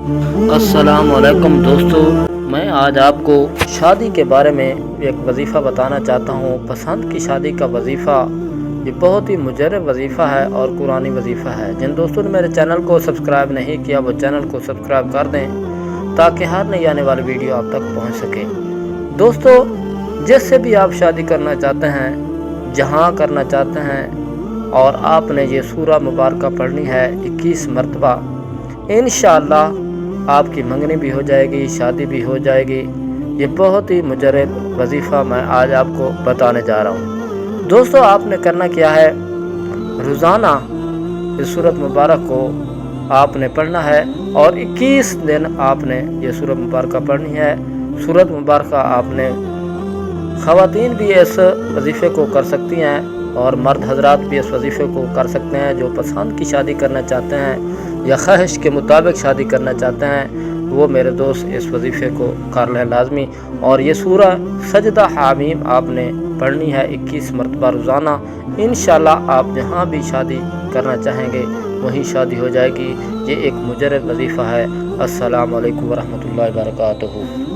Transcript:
السلام علیکم دوستو، میں آج آپ کو شادی کے بارے میں ایک وظیفہ بتانا چاہتا ہوں۔ پسند کی شادی کا وظیفہ یہ بہت ہی مجرب وظیفہ ہے اور قرآنی وظیفہ ہے۔ جن دوستوں نے میرے چینل کو سبسکرائب نہیں کیا وہ چینل کو سبسکرائب کر دیں تاکہ ہر نئی آنے والی ویڈیو آپ تک پہنچ سکے۔ دوستو، جس سے بھی آپ شادی کرنا چاہتے ہیں، جہاں کرنا چاہتے ہیں، اور آپ نے یہ سورہ مبارکہ پڑھنی ہے 21 مرتبہ، انشاءاللہ آپ کی منگنی بھی ہو جائے گی، شادی بھی ہو جائے گی۔ یہ بہت ہی مجرب وظیفہ میں آج آپ کو بتانے جا رہا ہوں۔ دوستو، آپ نے کرنا کیا ہے، روزانہ اس سورۃ مبارک کو آپ نے پڑھنا ہے اور 21 دن آپ نے یہ سورۃ مبارکہ پڑھنی ہے۔ سورۃ مبارکہ آپ نے خواتین بھی اس وظیفے کو کر سکتی ہیں اور مرد حضرات بھی اس وظیفے کو کر سکتے ہیں۔ جو پسند کی شادی کرنا چاہتے ہیں یا خواہش کے مطابق شادی کرنا چاہتے ہیں، وہ میرے دوست اس وظیفے کو کر لیں لازمی۔ اور یہ سورہ سجدہ حامیم آپ نے پڑھنی ہے 21 مرتبہ روزانہ۔ انشاءاللہ آپ جہاں بھی شادی کرنا چاہیں گے وہیں شادی ہو جائے گی۔ یہ ایک مجرب وظیفہ ہے۔ السلام علیکم ورحمۃ اللہ وبرکاتہ۔